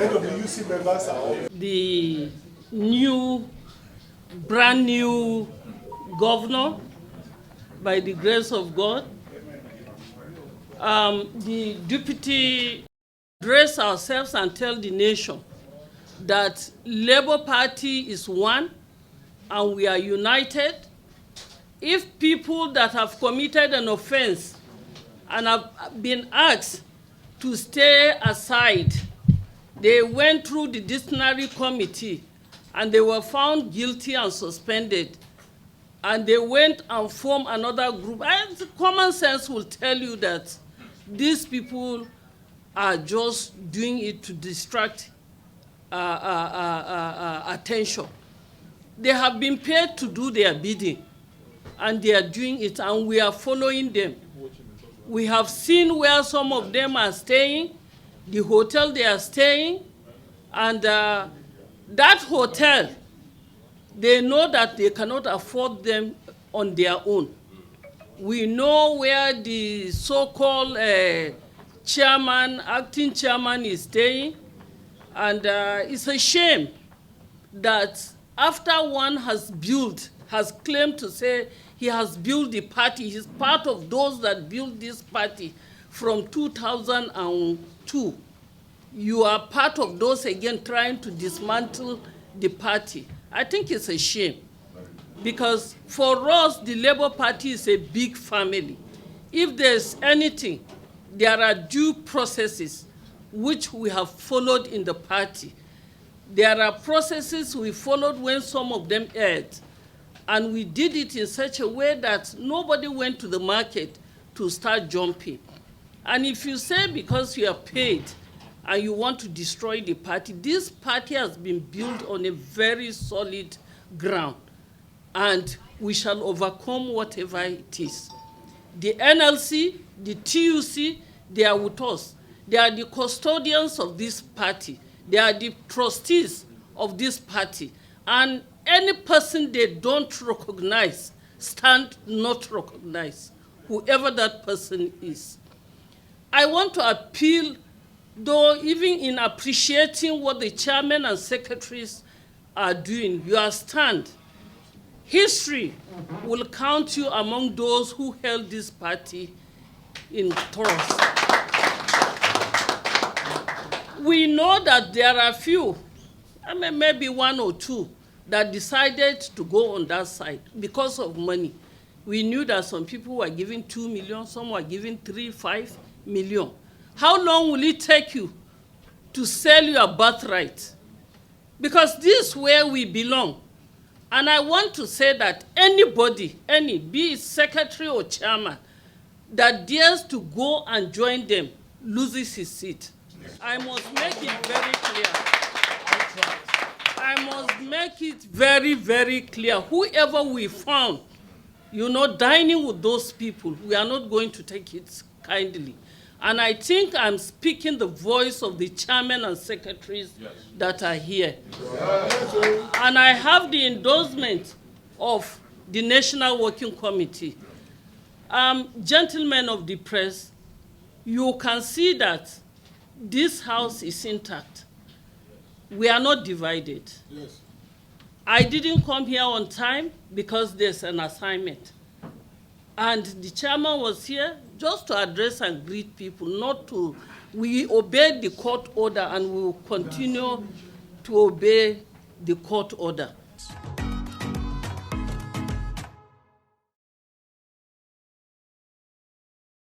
NWC members are the brand new governor, by the grace of God. The deputy address ourselves and tell the nation that Labour Party is one and we are united. If people that have committed an offense and have been asked to stay aside, they went through the disciplinary committee and they were found guilty and suspended, and they went and formed another group. And common sense will tell you that these people are just doing it to distract attention. They have been paid to do their bidding, and they are doing it, and we are following them. We have seen where some of them are staying, the hotel they are staying, and that hotel, they know that they cannot afford them on their own. We know where the so-called chairman, acting chairman is staying, and it's a shame that after one has claimed to say he has built the party, he's part of those that built this party from 2002. You are part of those again trying to dismantle the party. I think it's a shame, because for us, the Labour Party is a big family. If there's anything, there are due processes which we have followed in the party. There are processes we followed when some of them erred, and we did it in such a way that nobody went to the market to start jumping. And if you say because you are paid and you want to destroy the party, this party has been built on a very solid ground, and we shall overcome whatever it is. The NLC, the TUC, they are with us. They are the custodians of this party. They are the trustees of this party. And any person they don't recognize, stand not recognized, whoever that person is. I want to appeal, though, even in appreciating what the chairman and secretaries are doing, your stand. History will count you among those who held this party in trust. We know that there are few, maybe one or two, that decided to go on that side because of money. We knew that some people were giving 2 million, some were giving 3, 5 million. How long will it take you to sell your birthright? Because this is where we belong. And I want to say that anybody, be it secretary or chairman, that dares to go and join them loses his seat. I must make it very clear. I must make it very, very clear. Whoever we found, dining with those people, we are not going to take it kindly. And I think I'm speaking the voice of the chairman and secretaries that are here. And I have the endorsement of the National Working Committee. Gentlemen of the press, you can see that this house is intact. We are not divided. Yes. I didn't come here on time because there's an assignment. And the chairman was here just to address and greet people, not to. We obeyed the court order and we will continue to obey the court order.